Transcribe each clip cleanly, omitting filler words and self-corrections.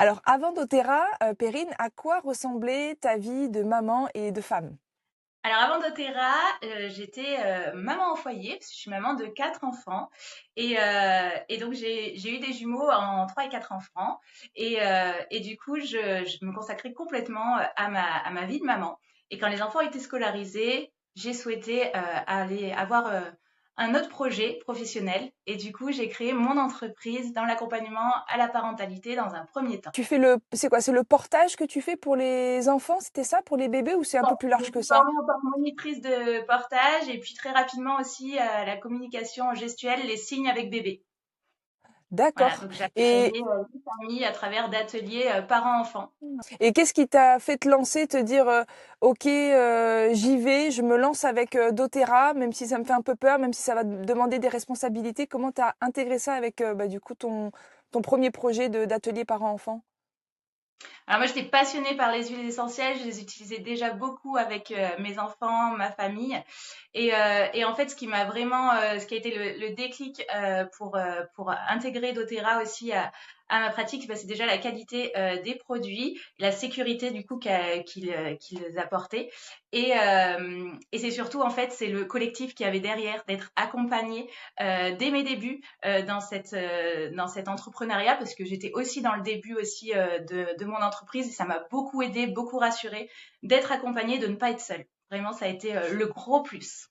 Alors, avant doTERRA, Perrine, à quoi ressemblait ta vie de maman et de femme? Alors avant doTERRA, j'étais maman au foyer, parce que je suis maman de 4 enfants. Et donc j'ai eu des jumeaux en 3 et 4 enfants. Et du coup, je me consacrais complètement à ma vie de maman. Et quand les enfants étaient scolarisés, j'ai souhaité aller avoir un autre projet professionnel. Et du coup, j'ai créé mon entreprise dans l'accompagnement à la parentalité dans un premier temps. Tu fais le, c'est quoi? C'est le portage que tu fais pour les enfants? C'était ça pour les bébés ou c'est un Bon, peu plus je me large que suis ça? formée en tant que monitrice de portage et puis très rapidement aussi la communication gestuelle, les signes avec bébé. Voilà, D'accord. donc Et, j'accompagnais les familles à travers d'ateliers parents-enfants. et qu'est-ce qui t'a fait te lancer, te dire, OK, j'y vais, je me lance avec doTERRA, même si ça me fait un peu peur, même si ça va te demander des responsabilités. Comment t'as intégré ça avec, bah, du coup, ton premier projet d'atelier parents-enfants? Alors moi, j'étais passionnée par les huiles essentielles. Je les utilisais déjà beaucoup avec mes enfants, ma famille. Et en fait, ce qui a été le déclic pour intégrer doTERRA aussi à ma pratique, bah, c'est déjà la qualité des produits, la sécurité du coup qu'ils apportaient. Et c'est surtout, en fait, c'est le collectif qui avait derrière, d'être accompagné dès mes débuts dans cet entrepreneuriat, parce que j'étais aussi dans le début aussi de mon entreprise et ça m'a beaucoup aidé, beaucoup rassurée d'être accompagnée, de ne pas être seule. Vraiment, ça a été le gros plus.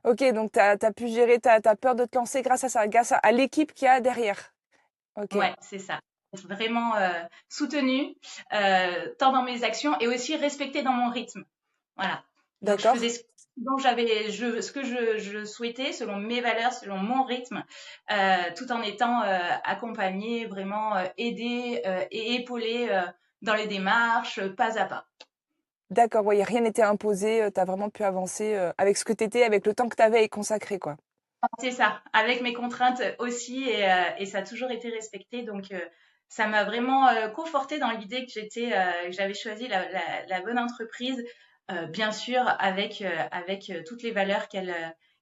OK, donc tu as pu gérer ta peur de te lancer grâce à ça, grâce à l'équipe qu'il y a derrière. OK, Ouais, c'est ça. Être vraiment soutenue, tant dans mes actions et aussi respectée dans mon rythme. Voilà. Donc je faisais d'accord. ce que je souhaitais selon mes valeurs, selon mon rythme, tout en étant accompagnée, vraiment aidée et épaulée dans les démarches, pas à pas. D'accord, ouais, rien n'était imposé, tu as vraiment pu avancer, avec ce que tu étais, avec le temps que tu avais à y consacrer, quoi. C'est ça, avec mes contraintes aussi, et ça a toujours été respecté. Donc, ça m'a vraiment confortée dans l'idée que j'avais choisi la bonne entreprise, bien sûr, avec toutes les valeurs qu'elle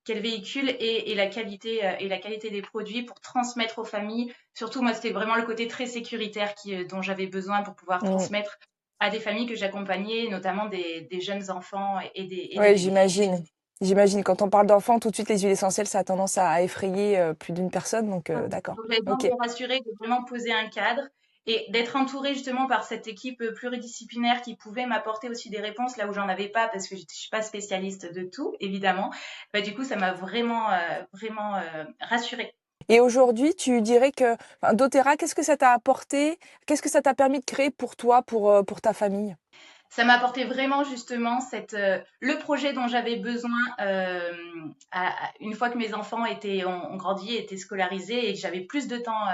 véhicule et la qualité des produits pour transmettre aux familles. Surtout, moi, c'était vraiment le côté très sécuritaire dont j'avais besoin pour pouvoir Mmh. transmettre à des familles que j'accompagnais, notamment des jeunes enfants et des Ouais, bébés. j'imagine. J'imagine, quand on parle d'enfants, tout de suite, les huiles essentielles, ça a tendance à effrayer, plus d'une personne, donc d'accord. Donc, j'avais besoin de OK. les rassurer, de vraiment poser un cadre et d'être entourée justement par cette équipe pluridisciplinaire qui pouvait m'apporter aussi des réponses là où j'en avais pas parce que je suis pas spécialiste de tout, évidemment. Bah, du coup, ça m'a vraiment rassurée. Et aujourd'hui, tu dirais que enfin, doTERRA, qu'est-ce que ça t'a apporté? Qu'est-ce que ça t'a permis de créer pour toi, pour ta famille? Ça m'a apporté vraiment justement le projet dont j'avais besoin une fois que mes enfants ont grandi, étaient scolarisés et que j'avais plus de temps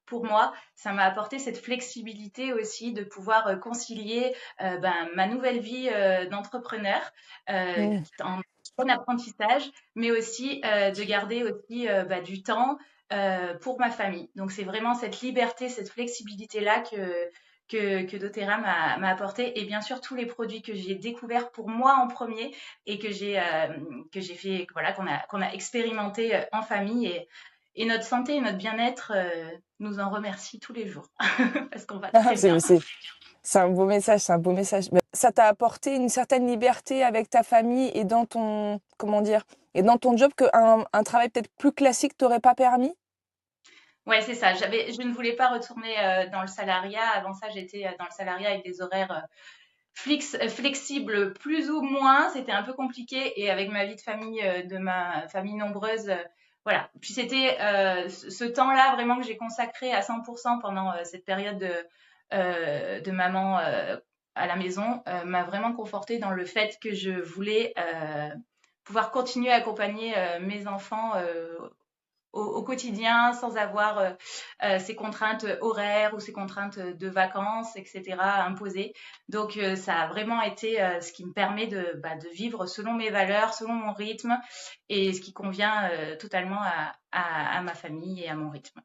pour moi. Ça m'a apporté cette flexibilité aussi de pouvoir concilier ma nouvelle vie d'entrepreneur Mmh. en bon apprentissage, mais aussi de garder aussi du temps pour ma famille. Donc c'est vraiment cette liberté, cette flexibilité-là que doTERRA m'a apporté et bien sûr tous les produits que j'ai découverts pour moi en premier et que j'ai fait voilà qu'on a expérimenté en famille et notre santé et notre bien-être nous en remercient tous les jours parce qu'on va très bien. C'est un beau message, c'est un beau message. Bah, ça t'a apporté une certaine liberté avec ta famille et dans ton, comment dire, et dans ton job qu'un un travail peut-être plus classique t'aurait pas permis? Ouais, c'est ça. Je ne voulais pas retourner dans le salariat. Avant ça, j'étais dans le salariat avec des horaires flexibles plus ou moins. C'était un peu compliqué et avec ma vie de famille, de ma famille nombreuse, voilà. Puis c'était ce temps-là vraiment que j'ai consacré à 100% pendant cette période de maman à la maison, m'a vraiment confortée dans le fait que je voulais pouvoir continuer à accompagner mes enfants au quotidien sans avoir ces contraintes horaires ou ces contraintes de vacances, etc. imposées. Donc ça a vraiment été ce qui me permet de vivre selon mes valeurs, selon mon rythme et ce qui convient totalement à ma famille et à mon rythme.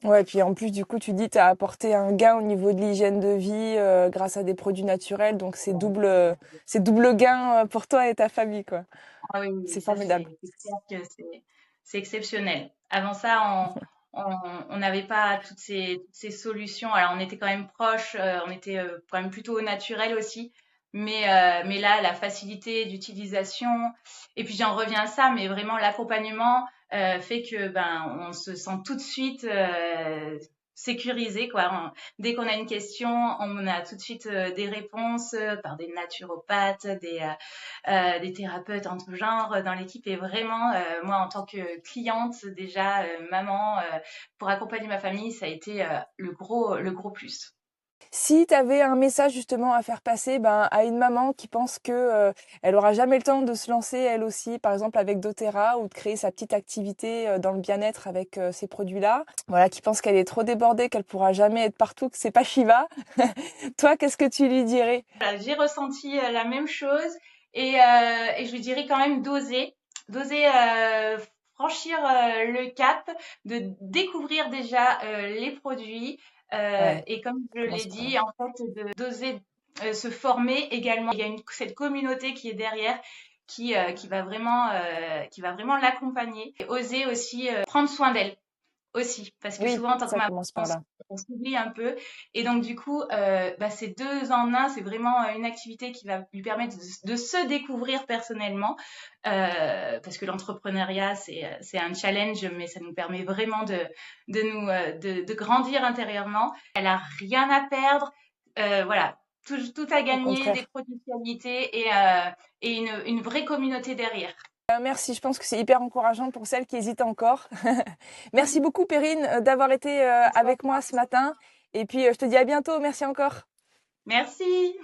Ouais, puis en plus, du coup, tu dis, t'as apporté un gain au niveau de l'hygiène de vie, grâce à des produits naturels, donc c'est double gain, pour toi et ta famille, quoi. Ah oui, oui, oui, C'est ça formidable. c'est clair que c'est exceptionnel. Avant ça, on n'avait pas toutes ces solutions. Alors, on était quand même proches, on était quand même plutôt au naturel aussi. Mais là, la facilité d'utilisation, et puis j'en reviens à ça, mais vraiment l'accompagnement fait que ben on se sent tout de suite sécurisé quoi. Dès qu'on a une question, on a tout de suite des réponses par des naturopathes, des thérapeutes en tout genre dans l'équipe. Et vraiment, moi en tant que cliente déjà, maman, pour accompagner ma famille, ça a été le gros plus. Si tu avais un message justement à faire passer, ben, à une maman qui pense que, elle aura jamais le temps de se lancer elle aussi, par exemple avec doTERRA ou de créer sa petite activité, dans le bien-être avec, ces produits-là. Voilà, qui pense qu'elle est trop débordée, qu'elle pourra jamais être partout, que c'est pas Shiva. Toi, qu'est-ce que tu lui dirais? Voilà, j'ai ressenti la même chose et je lui dirais quand même d'oser franchir le cap, de découvrir déjà les produits Ouais, et comme je l'ai commence par là. dit, en fait, d'oser se former également. Il y a cette communauté qui est derrière. Qui va vraiment l'accompagner et oser aussi prendre soin d'elle aussi, parce que Oui, souvent, en tant que ça maman, commence par là. on s'oublie un peu. Et donc, du coup, bah, c'est deux en un. C'est vraiment une activité qui va lui permettre de se découvrir personnellement, parce que l'entrepreneuriat, c'est un challenge, mais ça nous permet vraiment de grandir intérieurement. Elle a rien à perdre. Voilà. Tout à Au gagner, des contraire. produits de qualité et une vraie communauté derrière. Merci, je pense que c'est hyper encourageant pour celles qui hésitent encore. Merci beaucoup Perrine, d'avoir été, Merci à avec toi. moi ce matin et puis, je te dis à bientôt. Merci encore. Merci.